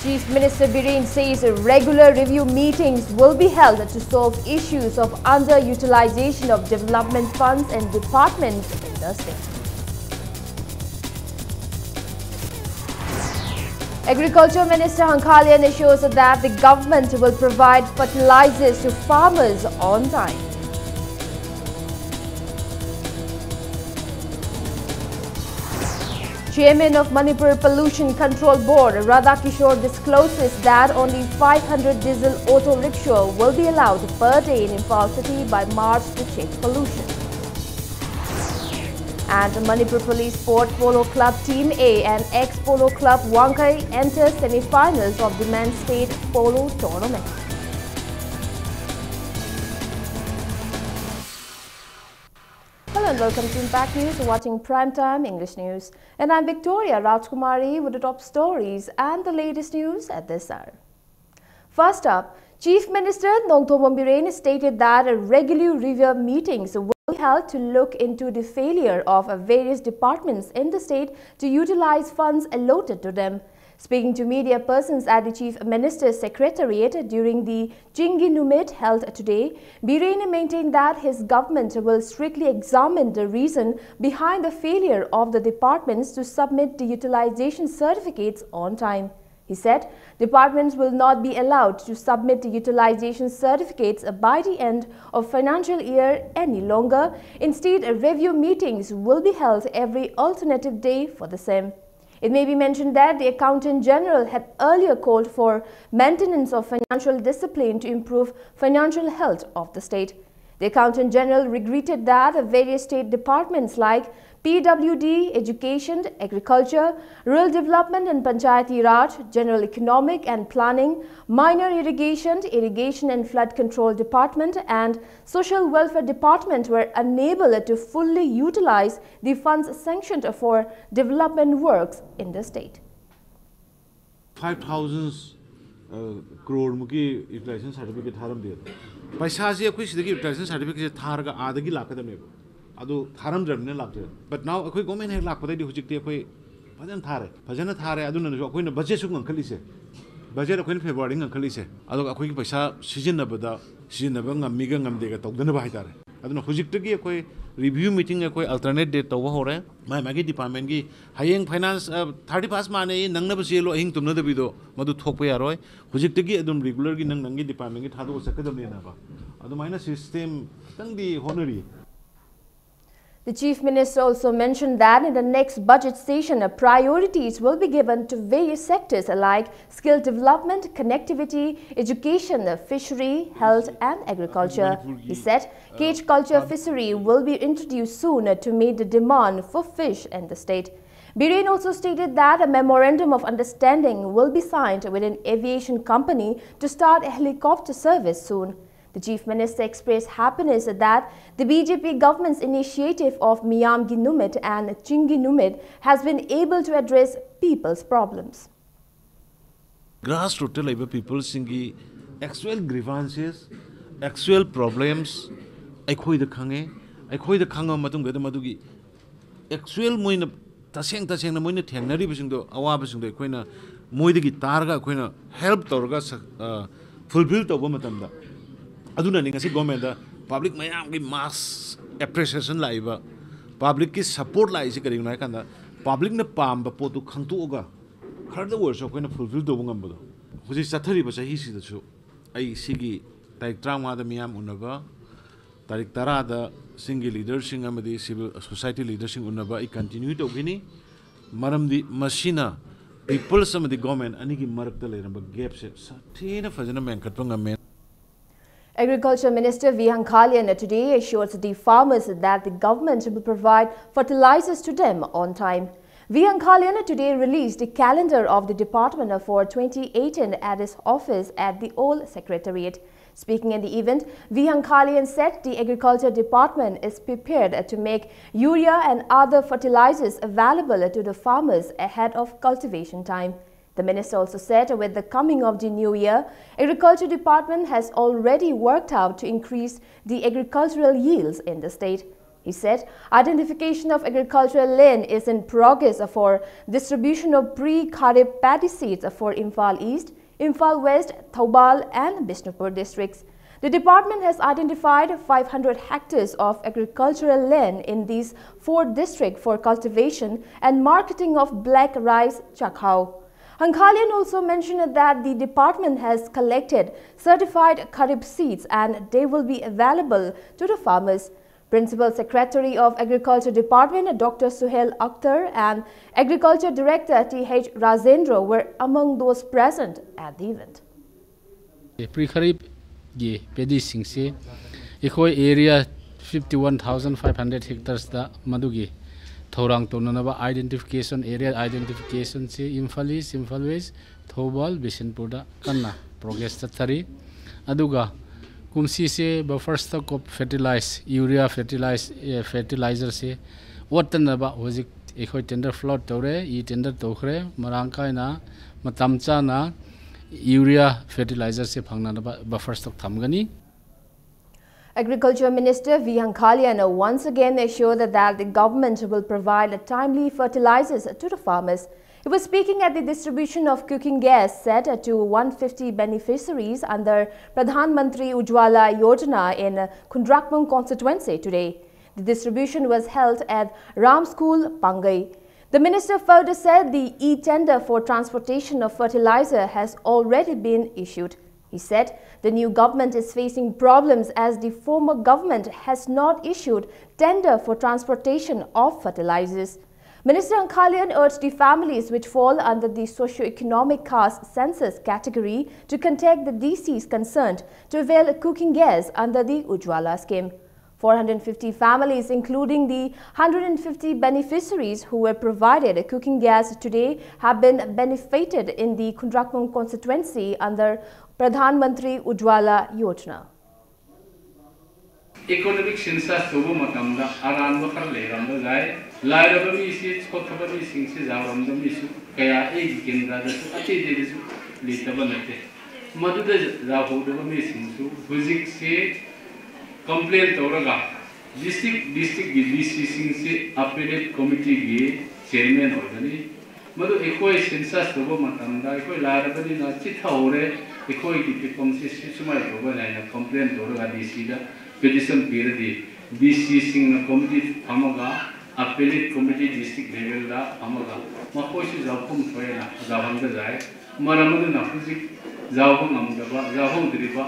Chief Minister Biren says regular review meetings will be held to solve issues of underutilization of development funds and departments in the state. Agriculture Minister Hankhalian assures that the government will provide fertilizers to farmers on time. Chairman of Manipur Pollution Control Board, Radhakishore, discloses that only 500 diesel auto rickshaw will be allowed per day in Imphal city by March to check pollution. And the Manipur Police Sport Polo Club Team A and ex-Polo Club Wankai enter semi-finals of the Men's State Polo Tournament. Hello and welcome to Impact News. You're watching Primetime English News. And I'm Victoria Rajkumari with the top stories and the latest news at this hour. First up, Chief Minister Nongthornpom Biren stated that regular review meetings will be held to look into the failure of various departments in the state to utilize funds allotted to them. Speaking to media persons at the Chief Minister's Secretariat during the Chingi Numit held today, Biren maintained that his government will strictly examine the reason behind the failure of the departments to submit the utilization certificates on time. He said departments will not be allowed to submit the utilization certificates by the end of financial year any longer. Instead, review meetings will be held every alternative day for the same. It may be mentioned that the Accountant General had earlier called for maintenance of financial discipline to improve financial health of the state. The Accountant General regretted that various state departments like PWD, Education, Agriculture, Rural Development and Panchayati Raj, General Economic and Planning, Minor Irrigation, Irrigation and Flood Control Department and Social Welfare Department were unable to fully utilize the funds sanctioned for development works in the state. 5,000 crore muki utilization certificate haram de paisa se akoi sidagi utilization certificate tharga adagi lakadame adu tharam dramne lakte but now akoi government he lakpadai di hujikte akoi phajana thare aduna no akoi na budget su ngkhali se budget akoi February ngkhali se adu akoi paisa sijinabada sijinaba ngammi ga ngamde ga tawdana ba haitare aduna hujikte akoi review meeting akoi alternate date tawa hore mai magi department gi hayeng finance 31 mane nangna basi lo hing tumna dabido madu thokpa yaroi hujikte gi adum regular gi nangi department gi thadu sakadamne na ba adu maina system tangdi honori. The Chief Minister also mentioned that in the next budget session, priorities will be given to various sectors like skill development, connectivity, education, fishery, health and agriculture. He said cage culture fishery will be introduced soon to meet the demand for fish in the state. Biren also stated that a memorandum of understanding will be signed with an aviation company to start a helicopter service soon. The Chief Minister expressed happiness that the BJP government's initiative of Miyamgi Numit and Chingi Numit has been able to address people's problems. Grassroots labor people singi actual grievances, actual problems, aikoi da khanga matung da madugi actual moina taseng na moina thengnari bisingdo awa bisingdo koina moidagi targa koina help torga fulfill toba matamda aduna ningasi government da public mayam ki mass appreciation laiba public ki support lai si kari nai kanda public na pamba potu khangtu oga kharda words koina fulfill toba ngambado huji chathari ba sahi si da chu ai sigi tarik trama da miyam unaba tarik tara da single leaders sing amadi civil society leaders sing unaba I continue to gini maramdi machina people some of the government anigi marakta leramba gap se sathina fajana menkatpa ngame. Agriculture Minister V. Hankhalian today assured the farmers that the government will provide fertilizers to them on time. V. Hankhalian today released the calendar of the department for 2018 at his office at the Old Secretariat. Speaking at the event, V. Hankhalian said the Agriculture Department is prepared to make urea and other fertilizers available to the farmers ahead of cultivation time. The minister also said with the coming of the new year, Agriculture Department has already worked out to increase the agricultural yields in the state. He said identification of agricultural land is in progress for distribution of pre-Kharif paddy seeds for Imphal East, Imphal West, Thoubal and Bishnupur districts. The department has identified 500 hectares of agricultural land in these 4 districts for cultivation and marketing of black rice chakhao. Hankhalian also mentioned that the department has collected certified Kharif seeds and they will be available to the farmers. Principal Secretary of Agriculture Department Dr. Suhail Akhtar and Agriculture Director T.H. Rajendra were among those present at the event. Pre-Kharif ge paddy singse ekoi area 51,500 hectares da madugi thorang tonanaba identification area identification se Imphal East, Imphal West, Thoubal, Bishnupur da kanna progress tatari aduga kumsi se buffer stock of urea fertilizer se watanaba hojik ekoi tender float tore e tender tokhre marangkai na matamcha na urea fertilizer se phangna buffer stock thamgani. Agriculture Minister V. Hankhalian once again assured that the government will provide timely fertilizers to the farmers. He was speaking at the distribution of cooking gas set to 150 beneficiaries under Pradhan Mantri Ujjwala Yojana in Kundrakmung constituency today. The distribution was held at Ram School, Pangai. The minister further said the e-tender for transportation of fertilizer has already been issued. He said the new government is facing problems as the former government has not issued tender for transportation of fertilizers. Minister Hankhalian urged the families which fall under the socio-economic caste census category to contact the DCs concerned to avail cooking gas under the Ujjwala scheme. 450 families, including the 150 beneficiaries who were provided cooking gas today, have been benefited in the Kundrakmung constituency under Pradhan Mantri Ujjwala Yojana. Economic census tobo matamda aranba kar leramda jai lairaba mi si khothaba mi singsi jaramda mi su kaya ek kendra da su ati de su litaba nate maduda jahoda mi singsu hujik se complaint toraga district DC singsi appellate committee ge chairman organi madu ekoi census tobo matamda ekoi lairaba ni na chitha hore ekoi ki komsi sumai tobo na complaint toraga DC da petition period BC sing committee amaga appellate committee district level da amaga makoisi jawkum thoyena jawanga jai maramadu na physic jawkum amdaba jawhong diriba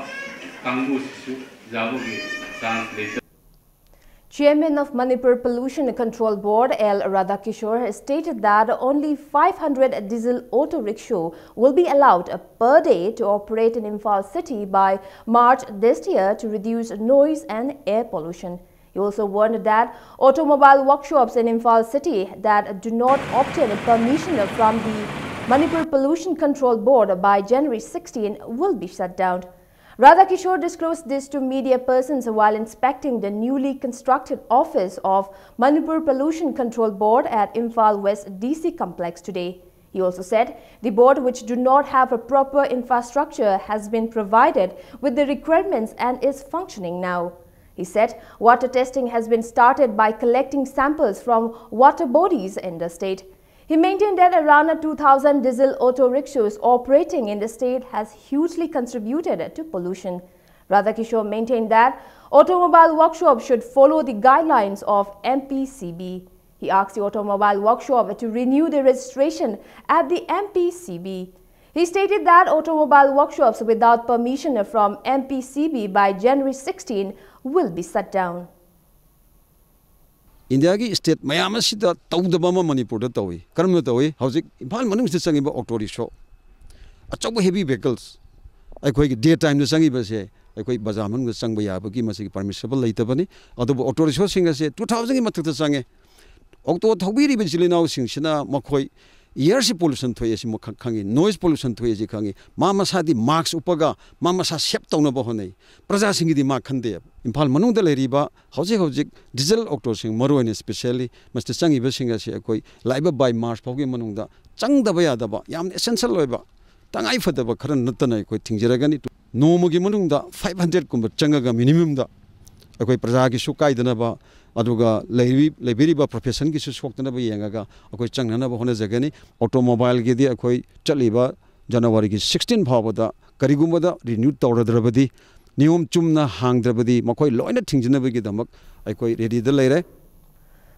kangu sisu jawgi translator. Chairman of Manipur Pollution Control Board L. Radhakishore has stated that only 500 diesel auto rickshaw will be allowed per day to operate in Imphal city by March this year to reduce noise and air pollution. He also warned that automobile workshops in Imphal city that do not obtain permission from the Manipur Pollution Control Board by January 16 will be shut down. Radhakishore disclosed this to media persons while inspecting the newly constructed office of Manipur Pollution Control Board at Imphal West DC complex today. He also said the board, which do not have a proper infrastructure, has been provided with the requirements and is functioning now. He said water testing has been started by collecting samples from water bodies in the state. He maintained that around 2,000 diesel auto rickshaws operating in the state has hugely contributed to pollution. Radhakishore maintained that automobile workshops should follow the guidelines of MPCB. He asked the automobile workshop to renew the registration at the MPCB. He stated that automobile workshops without permission from MPCB by January 16 will be shut down. India ki state mayama sida tawdaba ma Manipur da tawi karamna tawi hauzik Imphal manung se changiba auto rickshaw achaw heavy vehicles aikoi ki daytime da changiba se aikoi bazar manung changba yaba ki masi permissible leitabani adubu auto rickshaw singa se 2000 ki mathak ta change auto thobiri be jilinau singsina makhoi air pollution thoye si mokha khangi noise pollution thoye ji khangi mama sadi marks upaga mama sa sep tawna ba honai praja singi di ma khande Imphal manung da leriba hojik diesel auto sing maroine especially must changi ba singa se koi laiba by March phawgi manung da changda ba yada ba yam essential loiba tangai fada ba kharan natana koi thingjiragani nomogi manung da 500 kumba changaga minimum da koi praja gi sukai dana ba अदुगा लेबिरिबा profession की सोक्तनब येंगागा अखोई चंगनब होनजगनी automobile गिदी अखोई चलिबा जनवरी की 16 फावदा करिगुमदा renew तौरद्रबदी नियम चुमना हांगद्रबदी मखोई लोइना थिंजनबगी दमक अखोई ready the लेरे.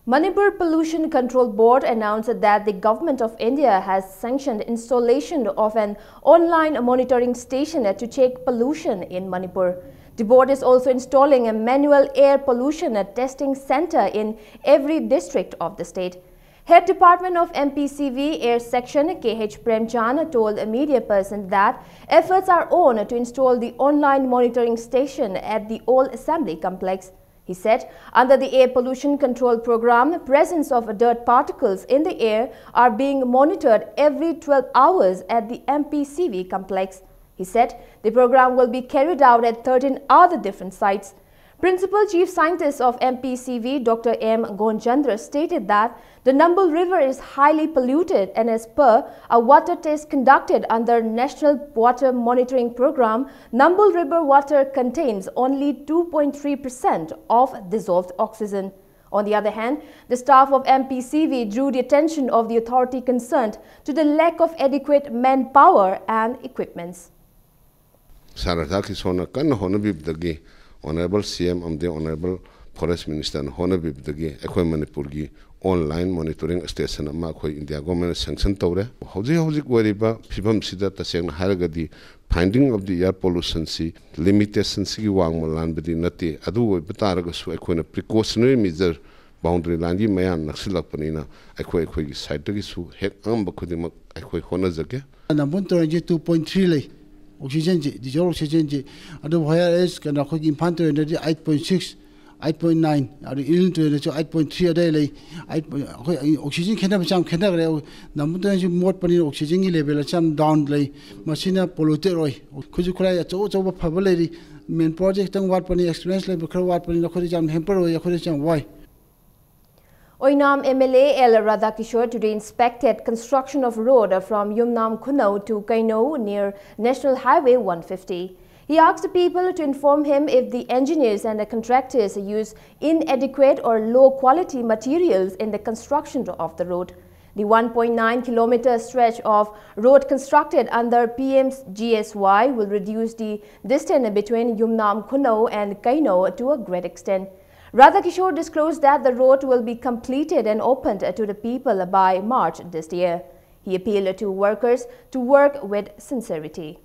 Manipur Pollution Control Board announced that the government of India has sanctioned installation of an online monitoring station to check pollution in Manipur. The board is also installing a manual air pollution testing center in every district of the state. Head Department of MPCV Air Section KH Premchan told a media person that efforts are on to install the online monitoring station at the Old Assembly Complex. He said, under the air pollution control program, the presence of dirt particles in the air are being monitored every 12 hours at the MPCV complex. He said, the program will be carried out at 13 other different sites. Principal Chief Scientist of MPCV, Dr. M. Gonchandra, stated that the Nambul River is highly polluted, and as per a water test conducted under National Water Monitoring Program, Nambul River water contains only 2.3% of dissolved oxygen. On the other hand, the staff of MPCV drew the attention of the authority concerned to the lack of adequate manpower and equipments. Honorable CM and the Honorable Forest Minister and Honorable Ekoi Manipur gi online monitoring station ama khoi India government sanction tawre hojik wariba phibam sida taseng haragadi finding of the air pollution si limitation si wang malan bidi nati adu betaraga su ekoi precautionary measure boundary line gi mayan naksilakpanina ekoi gi site gi su hek am bakhudi ekoi hona jage nambun to 2.3 lei oxygen ji dissolved oxygen ji adu whereas kana khoi infant to 8.6 8.9 adu ilin to 8.3 adai lei 8 oxygen khena cham khena re namu to ji mot pani oxygen gi level cham down lei machine polluted roi khuju khulai cho cho ba phaba lei main project tang wat pani experience lei khra wat pani khoi jam hamper roi khoi cham wai. Oinam MLA L. Radhakishore today inspected construction of road from Yumnam Kunau to Kaino near National Highway 150. He asked people to inform him if the engineers and the contractors use inadequate or low quality materials in the construction of the road. The 1.9 kilometer stretch of road constructed under PM's GSY will reduce the distance between Yumnam Kunau and Kaino to a great extent. Radhakishore disclosed that the road will be completed and opened to the people by March this year. He appealed to workers to work with sincerity.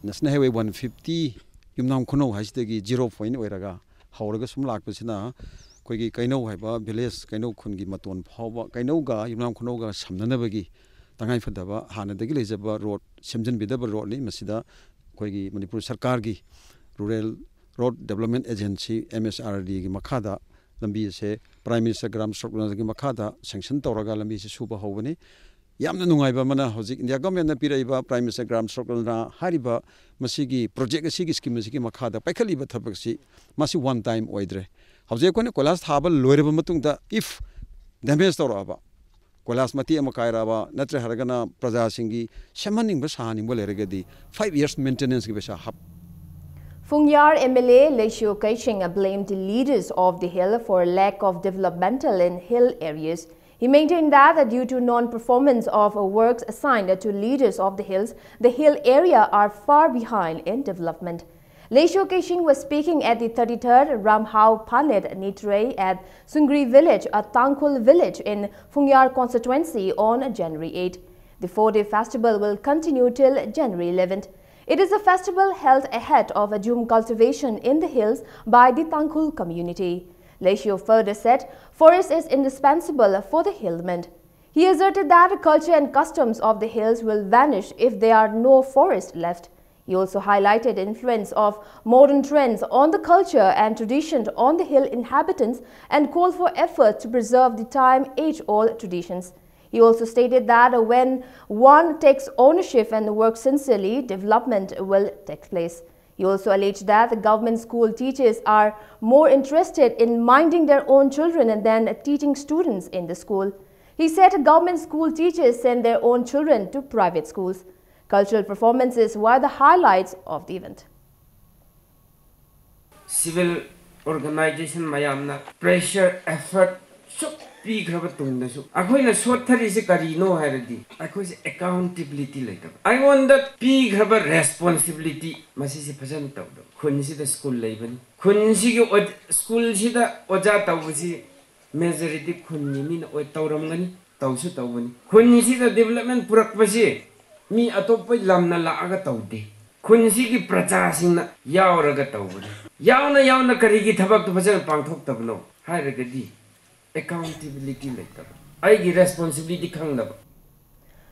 National Highway 150 Yumnam Kuno hashtagi 0 point oiraga hauraga sum lakpasina koigi Kaino haiba village Kaino khungi maton phawba Kaino ga Yumnam Kuno ga samnanabagi tangai phadaba hanadagi lejaba road semjan bidaba road ni masida koigi Manipur Sarkar gi rural Road Development Agency MSRD की मखादा लंबी से Prime Minister ग्राम सड़क की मखादा sanction तौरगा लंबी से सुबह होवनी यामना नुंगाइबा मना हजिक India government पिराइबा Prime Minister ग्राम सड़क ना हारिबा मसीगी प्रोजेक्ट असीगी स्कीम असीगी मखादा पैखलिबा थबकसी मासी वन टाइम ओइद्रे हजे कोने कोलास थाबा लोइरबा मतुंगदा इफ डैमेज तौरबा कोलास मती अमा कायराबा नत्र हरगना प्रजा सिंगी समनिंग बसानिंग बोलेरगदी 5 years maintenance की बेसा hub. Fungyar MLA Leishio Kaishing blamed the leaders of the hill for lack of developmental in hill areas. He maintained that due to non-performance of works assigned to leaders of the hills, the hill area are far behind in development. Leishio Kaishing was speaking at the 33rd Ramhau Panit Nitrei at Sungri village, a Tangkul village in Fungyar constituency on January 8. The 4-day festival will continue till January 11th. It is a festival held ahead of a jhum cultivation in the hills by the Tangkul community. Leishio further said, forest is indispensable for the hillmen. He asserted that the culture and customs of the hills will vanish if there are no forest left. He also highlighted the influence of modern trends on the culture and traditions on the hill inhabitants and called for effort to preserve the time-age-old traditions. He also stated that when one takes ownership and works sincerely, development will take place. He also alleged that the government school teachers are more interested in minding their own children than teaching students in the school. He said government school teachers send their own children to private schools. Cultural performances were the highlights of the event. Civil organization mayamna pressure effort so pi graba tungna su akoi na short thari se kari no hairadi akoi se accountability laita I want that pi graba responsibility masi se phajan taw do khun si da school leibani khun si gi school si da oja tawsi majority khun ni min oi tawram ngani tawsu tawbani khun si da development purak pasi mi atop lam na la aga tawde khun si gi praja singna yauraga tawbani yauna karigi thabak to phajan pangthok tabno hairagadi accountability later. I give responsibility khangdaba.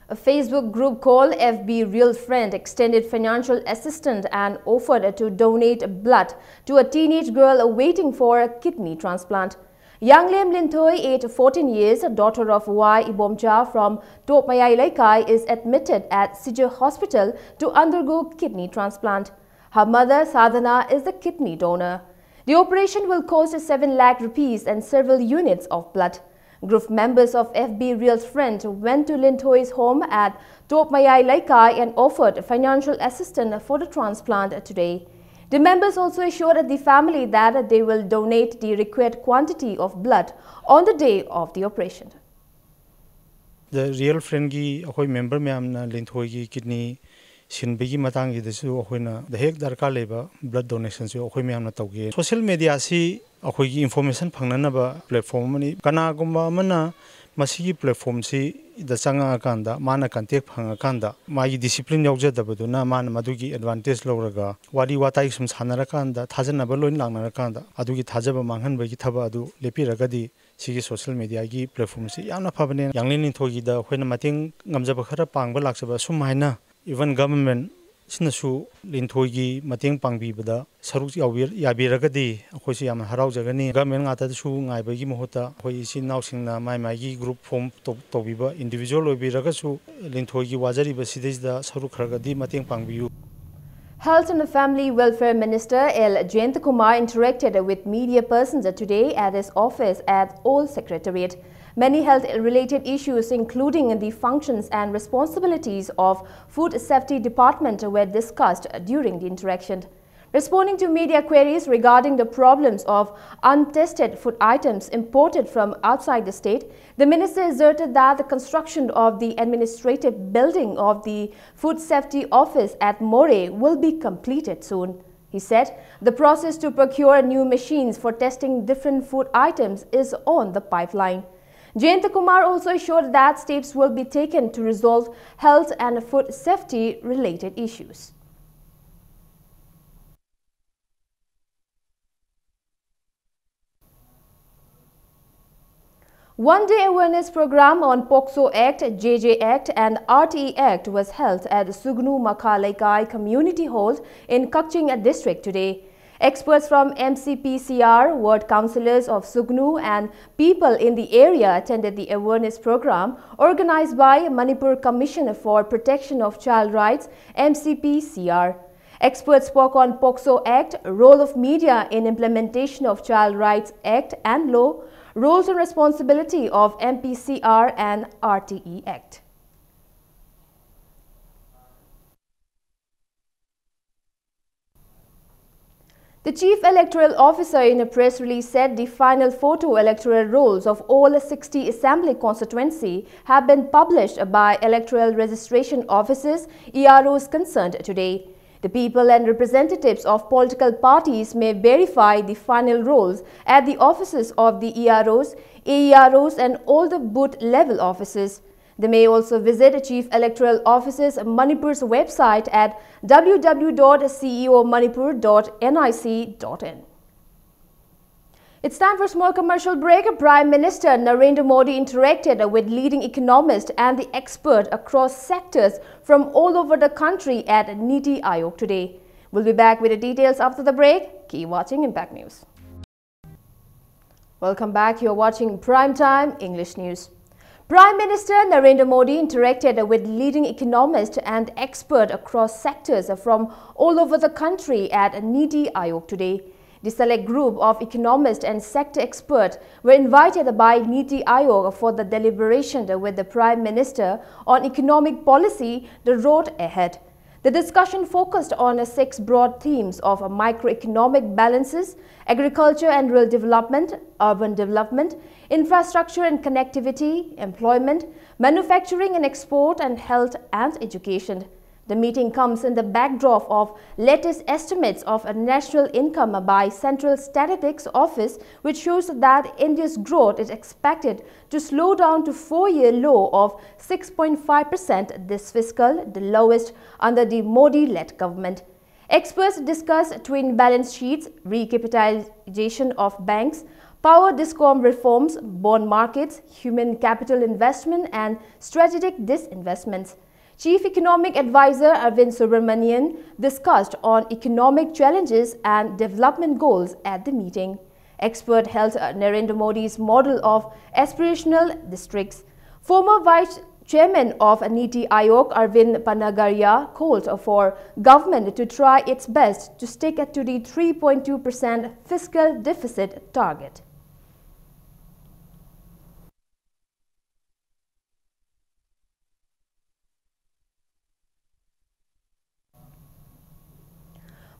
A Facebook group called FB Real Friend extended financial assistance and offered to donate blood to a teenage girl waiting for a kidney transplant. Young Lem Lintoy, aged 14 years, daughter of Y. Ibomcha from Topmayai Laikai, is admitted at Sijur Hospital to undergo kidney transplant. Her mother, Sadhana, is the kidney donor. The operation will cost 7 lakh rupees and several units of blood. Group members of FB Real Friend went to Lintoy's home at Topmayai Laikai and offered financial assistance for the transplant today. The members also assured the family that they will donate the required quantity of blood on the day of the operation. The Real Friend gi akoi member myamna Lintoy gi kidney Shinbigi Matangi the Su Ohuina, the Hek Darka labor, blood donations, Ohumiam Taugi. Social media see Ohui information Panganaba platform, Kanaguma Mana, Masigi platform see the Sanga Kanda, Mana can take Pangakanda, my discipline Yogja Dabuduna, Man Madugi advantage Loraga, Wadi Wataisum Hanarakanda, Tazanabalo in Langarakanda, Adugi Tajaba Mangan Vegitabadu, Lepiragadi, Sigi social media gi platform see Yana Pabane, Yanglin Togida, when Mating Gamzabakara Pangbalakaba, Sumaina. Even government sinasu Lintoy mating pangbibada saruk yabiragadi akhoi yam harau jagani government ngata su ngaibagi mohota khoi sin naw singna mai gi group form tobiba individual obiraga su Lintoy wajari basidida saruk kharagadi mating pangbiu. Health and Family Welfare Minister L. Jayant Kumar interacted with media persons today at his office at Old Secretariat. Many health-related issues, including the functions and responsibilities of Food Safety Department, were discussed during the interaction. Responding to media queries regarding the problems of untested food items imported from outside the state, the minister asserted that the construction of the administrative building of the Food Safety Office at More will be completed soon. He said the process to procure new machines for testing different food items is on the pipeline. Jayant Kumar also assured that steps will be taken to resolve health and food safety related issues. One-day awareness program on POCSO Act, JJ Act and RTE Act was held at Sugnu Makhalaikai Community Hall in Kakching district today. Experts from MCPCR, ward councillors of Sugnu and people in the area attended the awareness program organized by Manipur Commission for Protection of Child Rights, MCPCR. Experts spoke on POCSO Act, role of media in implementation of Child Rights Act and law, roles and responsibility of MPCR and RTE Act. The Chief Electoral Officer in a press release said the final photo electoral rolls of all 60 Assembly constituency have been published by electoral registration offices, EROs concerned today. The people and representatives of political parties may verify the final rolls at the offices of the EROs, AEROs and all the booth level offices. They may also visit Chief Electoral Office's Manipur's website at www.ceomanipur.nic.in. It's time for a small commercial break. Prime Minister Narendra Modi interacted with leading economists and the experts across sectors from all over the country at Niti Aayog today. We'll be back with the details after the break. Keep watching Impact News. Welcome back. You're watching Primetime English News. Prime Minister Narendra Modi interacted with leading economists and experts across sectors from all over the country at Niti Aayog today. The select group of economists and sector experts were invited by Niti Aayog for the deliberation with the Prime Minister on economic policy, the road ahead. The discussion focused on 6 broad themes of microeconomic balances, agriculture and rural development, urban development, infrastructure and connectivity, employment, manufacturing and export, and health and education. The meeting comes in the backdrop of latest estimates of a national income by Central Statistics Office, which shows that India's growth is expected to slow down to 4-year low of 6.5% this fiscal, the lowest under the Modi-led government. Experts discuss twin balance sheets, recapitalization of banks, power discom reforms, bond markets, human capital investment, and strategic disinvestments. Chief Economic Advisor Arvind Subramanian discussed on economic challenges and development goals at the meeting. Expert held Narendra Modi's model of aspirational districts. Former Vice Chairman of Niti Aayog Arvind Panagaria called for government to try its best to stick to the 3.2% fiscal deficit target.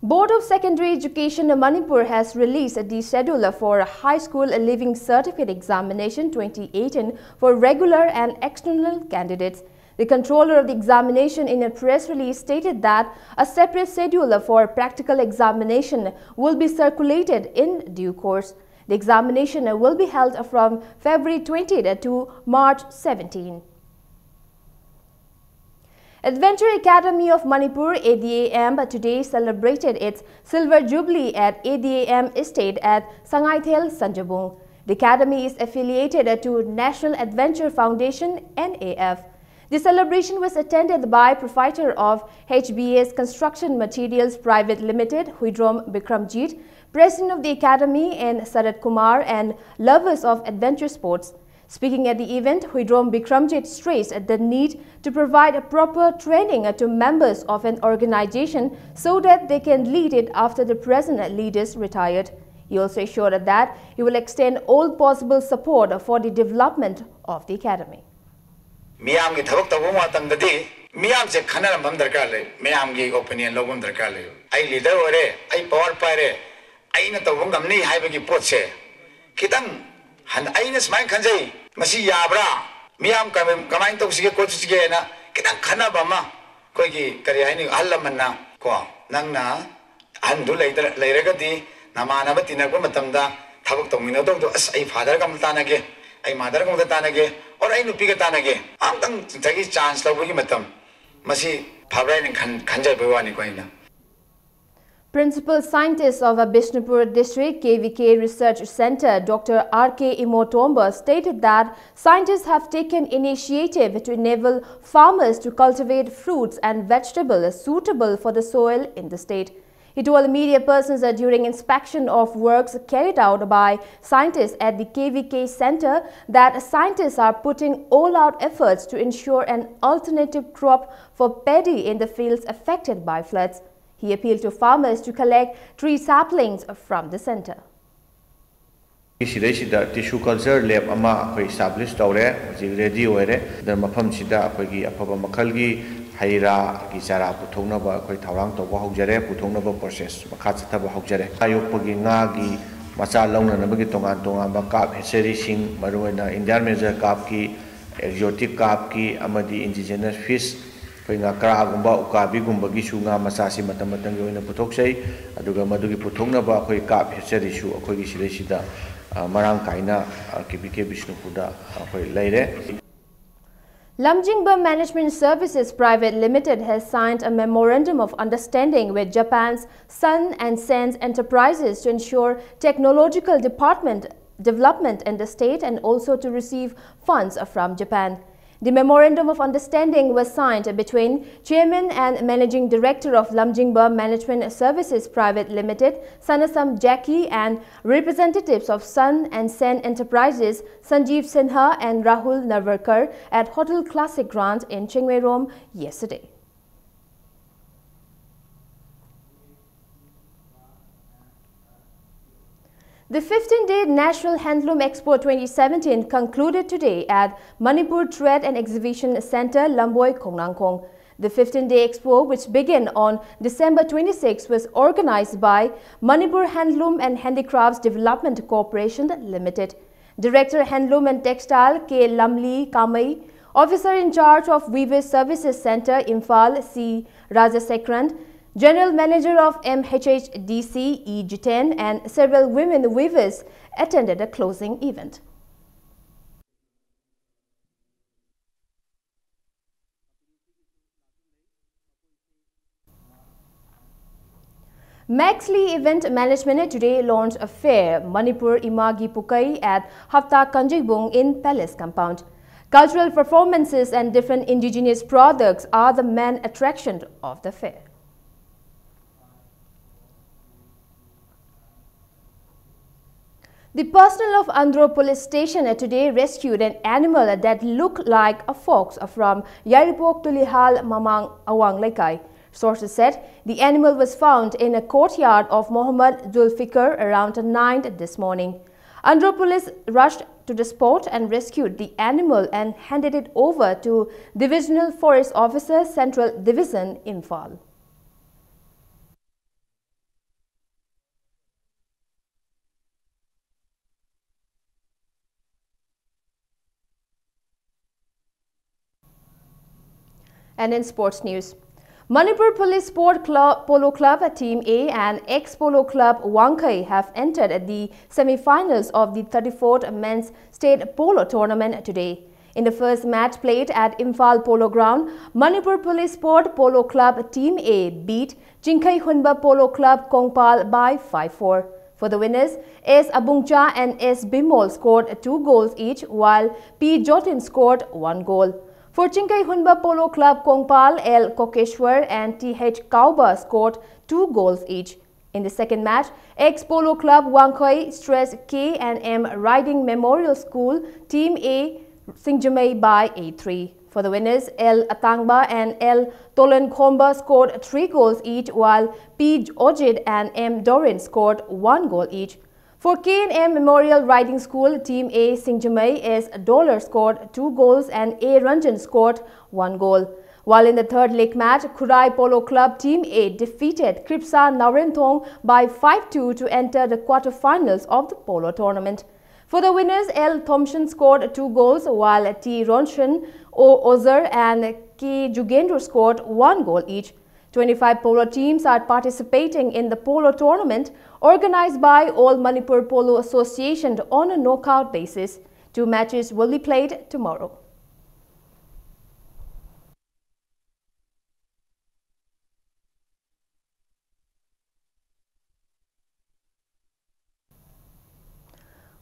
Board of Secondary Education of Manipur has released the schedule for High School Leaving Certificate Examination 2018 for regular and external candidates. The controller of the examination in a press release stated that a separate schedule for practical examination will be circulated in due course. The examination will be held from February 20 to March 17. Adventure Academy of Manipur ADAM today celebrated its Silver Jubilee at ADAM Estate at Sangaithel, Sanjabung. The academy is affiliated to National Adventure Foundation NAF. The celebration was attended by proprietor of HBS Construction Materials Private Limited, Huidrom Bikramjit, president of the academy, and Sarat Kumar, and lovers of adventure sports. Speaking at the event, Huidrom Bikramjit stressed the need to provide a proper training to members of an organization so that they can lead it after the present leaders retired. He also assured that he will extend all possible support for the development of the academy. Miyam ki thabak tabu matam dadi miyam se khana bam darkar le miyam ki opinion logum darkar le ai leader ore ai power pare ai na tabung gamni haiba ki pot se kitang han ai na smai khanjai masi yabra miyam kamain to sige ko sige na kitang khana bama koi ki kari ai ni hallamanna ko nangna han du leiraga di namana ba tinakwa matamda thabak tongmina dong to as ai father kam tanage ai mother kam tanage or ai nupi ka tanage amtang jagi chance lawgi matam masi phabrai ni khanjai bawani ko ina. Principal Scientist of Bishnupur District KVK Research Center, Dr. R.K. Imotomba, stated that scientists have taken initiative to enable farmers to cultivate fruits and vegetables suitable for the soil in the state. He told media persons that during inspection of works carried out by scientists at the KVK Center that scientists are putting all-out efforts to ensure an alternative crop for paddy in the fields affected by floods. He appealed to farmers to collect tree saplings from the center. Tissue culture lab ama established ready Haira Gizara Putonaba, Koitarang to Wahujere, Putonaba process, Makatsataba Hojere, Ayopagi Nagi, Masa Long and Nabitonga Tonga, Kap, Serishing, Maruena, Indian Major Kapki, exotic Kapki, Amadi indigenous fish, Pinakara Gumba, Ukabi Gumba Gishunga, Masasi Matamatango in a Putokshay, Aduga Madugi Putonaba, Koi Kap, Serishu, Koi Shida, Marankaina, Kibike Bishnupuda, Koi Lady. Lumjingba Management Services Private Limited has signed a memorandum of understanding with Japan's Sun and Sense Enterprises to ensure technological development in the state and also to receive funds from Japan. The memorandum of understanding was signed between Chairman and Managing Director of Lumjingba Management Services Private Limited, Sanasam Jackie, and representatives of Sun and Sen Enterprises, Sanjeev Sinha and Rahul Narvarkar at Hotel Classic Grand in Chingwei yesterday. The 15-day National Handloom Expo 2017 concluded today at Manipur Trade and Exhibition Center, Lamboy, Kongnangkong. The 15-day expo, which began on December 26, was organized by Manipur Handloom and Handicrafts Development Corporation Limited. Director Handloom and Textile K. Lamli Kamai, Officer in charge of Weavers Services Center Imphal C. Rajasekrand, General Manager of MHHDC E. Jiten, and several women weavers attended the closing event. Maxley Event Management today launched a fair Manipur Imagi Pukai at Hafta Kanjibung in Palace Compound. Cultural performances and different indigenous products are the main attraction of the fair. The personnel of Andhra Police Station today rescued an animal that looked like a fox from Yaripok Tulihal Mamang Awang Lekai. Sources said the animal was found in a courtyard of Mohammad Zulfikar around 9 this morning. Andhra Police rushed to the spot and rescued the animal and handed it over to Divisional Forest Officer, Central Division, Imphal. And in sports news, Manipur Police Sport Club, Polo Club Team A and ex-Polo Club Wangkai have entered the semi-finals of the 34th Men's State Polo Tournament today. In the first match played at Imphal Polo Ground, Manipur Police Sport Polo Club Team A beat Chinkai Hunba Polo Club Kongpal by 5-4. For the winners, S. Abungcha and S. Bimol scored 2 goals each, while P. Jotin scored 1 goal. For Chinkai Hunba Polo Club Kongpal, L. Kokeshwar and T.H. Kauba scored 2 goals each. In the second match, ex-Polo Club Wangkhoi stressed K&M Riding Memorial School Team A Singjamei by 8-3. For the winners, L. Atangba and L. Tolan Khomba scored 3 goals each, while P. Ojid and M. Dorin scored 1 goal each. For K&M Memorial Riding School, Team A Singjamei, S. Dollar scored 2 goals and A. Ranjan scored 1 goal. While in the third leg match, Khurai Polo Club Team A defeated Kripsa Narenthong by 5-2 to enter the quarterfinals of the polo tournament. For the winners, L. Thompson scored 2 goals, while T. Ronshan, O. Ozer and K. Jugendra scored 1 goal each. 25 polo teams are participating in the polo tournament organized by All Manipur Polo Association on a knockout basis. 2 matches will be played tomorrow.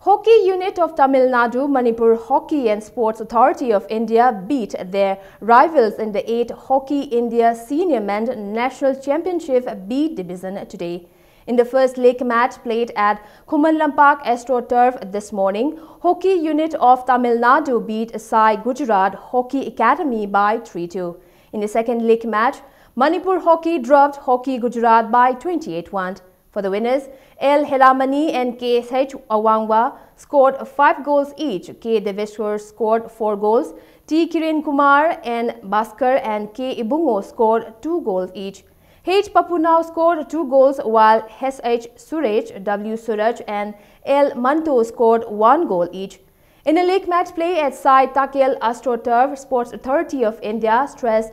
Hockey unit of Tamil Nadu, Manipur Hockey and Sports Authority of India beat their rivals in the 8th Hockey India Senior Men National Championship B Division today. In the first league match played at Kumalampak AstroTurf this morning, Hockey unit of Tamil Nadu beat Sai Gujarat Hockey Academy by 3-2. In the second league match, Manipur Hockey dropped Hockey Gujarat by 28-1. For the winners, L. Heramani and K.S.H. Awangwa scored 5 goals each. K. Deveshwar scored 4 goals. T. Kiran Kumar and Bhaskar and K. Ibungo scored 2 goals each. H. Papunao scored 2 goals, while S.H. Suresh, W. Suraj and L. Manto scored 1 goal each. In a league match play at Sai Takel AstroTurf, Sports Authority of India stressed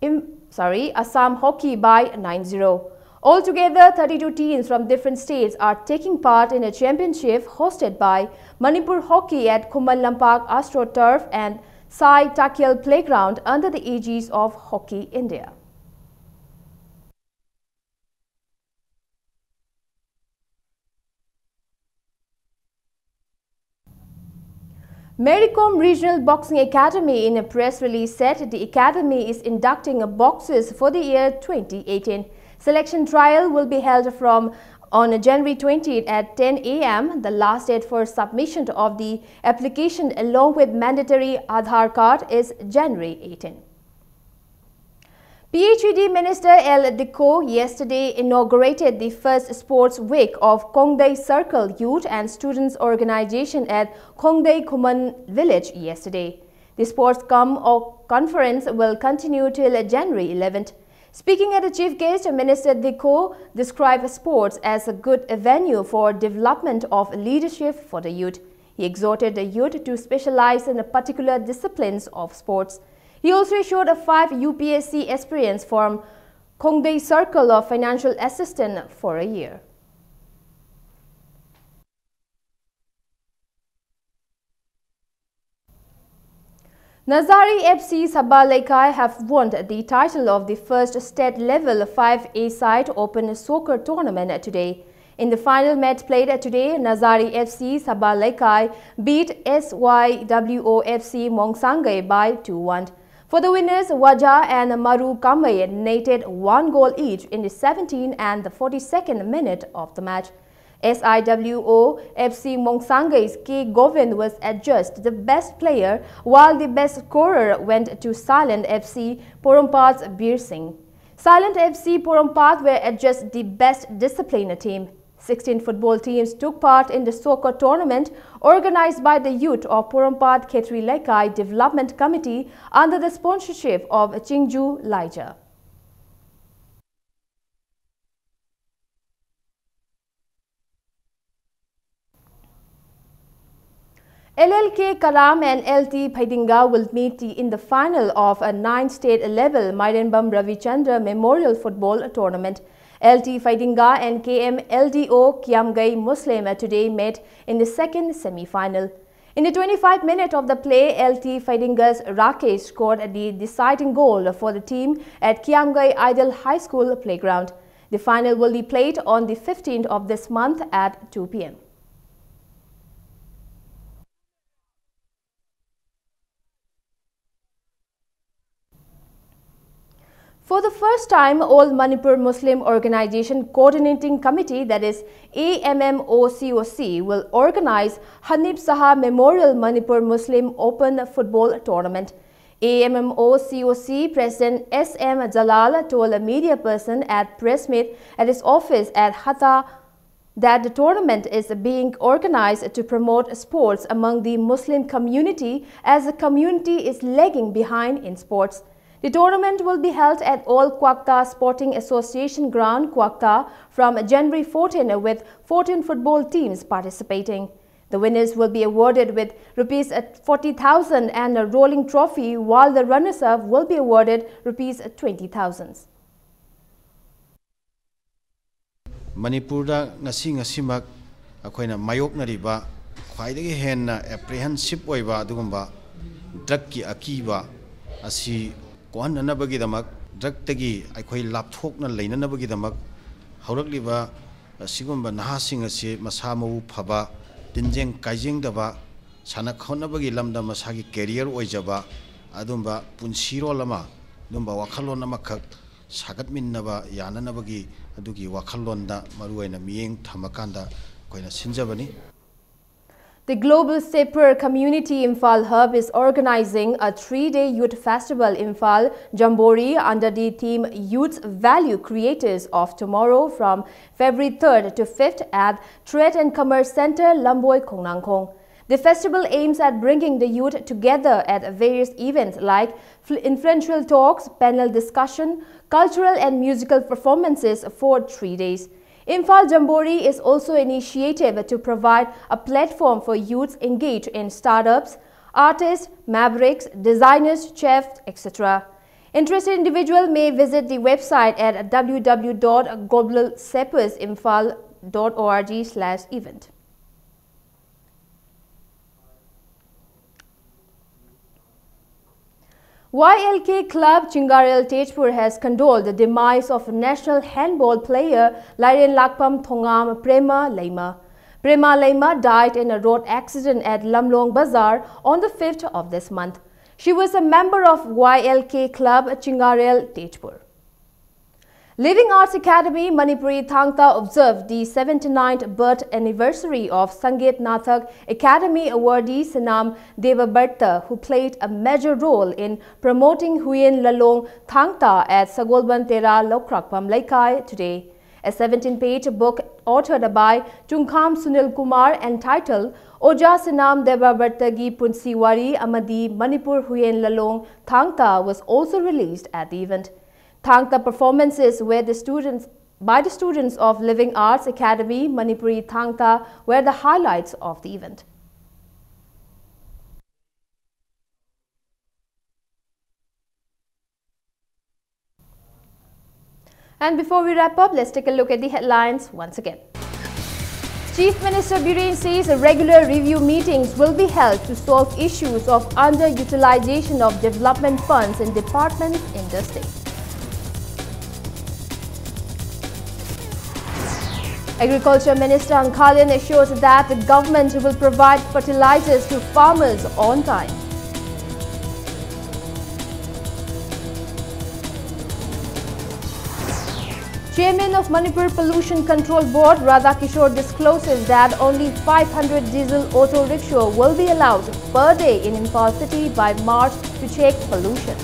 Assam Hockey by 9-0. Altogether, 32 teams from different states are taking part in a championship hosted by Manipur Hockey at Kumalampak AstroTurf and Sai Takyal Playground under the aegis of Hockey India. Maricom Regional Boxing Academy in a press release said the academy is inducting boxers for the year 2018. Selection trial will be held on January 20th at 10 a.m. The last date for submission of the application along with mandatory Aadhaar card is January 18. PHED Minister L. Dikko yesterday inaugurated the first sports week of Kongdei Circle Youth and Students Organization at Kongdei Kuman Village yesterday. The sports conference will continue till January 11th. Speaking at the chief guest, Minister Dikko described sports as a good venue for development of leadership for the youth. He exhorted the youth to specialize in the particular disciplines of sports. He also issued 5 UPSC aspirants from Kongdei Circle of Financial Assistance for a year. Nazari FC Sabha Laikai have won the title of the first state-level 5A side open soccer tournament today. In the final match played today, Nazari FC Sabha Laikai beat SYWO FC Mongsangai by 2-1. For the winners, Waja and Maru Kamai netted 1 goal each in the 17th and the 42nd minute of the match. SIWO FC Mongsangai's K. Govind was adjudged the best player, while the best scorer went to Silent FC Porampat's Bir Singh. Silent FC Porampat were adjudged the best disciplined team. 16 football teams took part in the soccer tournament organized by the youth of Porampat Khetri Laikai Development Committee under the sponsorship of Chingju Laija. LLK Karam and LT Phaidinga will meet in the final of a 9 state-level Mairenbam Ravichandra Memorial Football Tournament. LT Phaidinga and KM LDO Kiamgai Muslim today met in the second semi-final. In the 25th minute of the play, LT Phaidinga's Rakesh scored the deciding goal for the team at Kiamgai Idol High School playground. The final will be played on the 15th of this month at 2 p.m. For the first time, All Manipur Muslim Organization Coordinating Committee, that is AMMOCOC, will organize Hanif Saha Memorial Manipur Muslim Open Football Tournament. AMMOCOC President SM Jalal told a media person at press meet at his office at Hatha that the tournament is being organized to promote sports among the Muslim community, as the community is lagging behind in sports. The tournament will be held at All Kwakta Sporting Association Ground, Kwakta, from January 14 with 14 football teams participating. The winners will be awarded with rupees 40,000 and a rolling trophy, while the runners-up will be awarded rupees 20,000. Manipurda ngasimak akoina mayoknariba khwaidagi henna apprehensive oiba adugumba drug ki akiba asi kohan nanabagi damak drug tagi akhoi lapthokna leinanabagi damak haurakliba sigumba nahasing asi masamau phaba tinjeng kaijeng daba sana khonabagi lamda masagi career oijaba adumba punsiro lama dumba wakhalon amakak sagat minnaba yananabagi adugi wakhalonda maruaina mieng thamakanda koina sinjabani. The Global Sapper Community Imphal Hub is organizing a 3-day youth festival Imphal Jamboree under the theme Youth Value Creators of Tomorrow from February 3rd to 5th at Trade and Commerce Center, Lamboy, Kongnangkong. The festival aims at bringing the youth together at various events like influential talks, panel discussion, cultural and musical performances for 3 days. Imphal Jamboree is also an initiative to provide a platform for youths engaged in startups, artists, mavericks, designers, chefs, etc. Interested individuals may visit the website at www.globalsappersimphal.org/event. YLK Club Chingarel Tejpur has condoled the demise of national handball player Lairen Lakpam Thongam Prema Leima. Prema Leima died in a road accident at Lamlong Bazaar on the 5th of this month. She was a member of YLK Club Chingarel Tejpur. Living Arts Academy Manipuri Thangta observed the 79th birth anniversary of Sangeet Nathak Academy awardee Sanam Devabarta, who played a major role in promoting Huyen Lalong Thangta at Sagolban Tera Lokrakpam Laikai today. A 17-page book authored by Chungkham Sunil Kumar entitled Oja Sinam Debabartagi Punsiwari Amadi Manipur Huyen Lalong Thangta was also released at the event. Thangta performances by the students of Living Arts Academy Manipuri Thangta were the highlights of the event. And before we wrap up, let's take a look at the headlines once again. Chief Minister Biren says regular review meetings will be held to solve issues of underutilization of development funds in departments in the state. Agriculture Minister Angkalian assures that the government will provide fertilizers to farmers on time. Chairman of Manipur Pollution Control Board Radhakishore discloses that only 500 diesel auto rickshaw will be allowed per day in Imphal city by March to check pollution.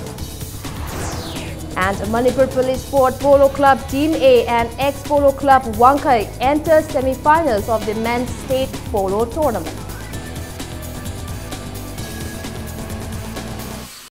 And Manipur Police Sport Polo Club Team A and ex-Polo Club Wangkai enter semi-finals of the men's state polo tournament.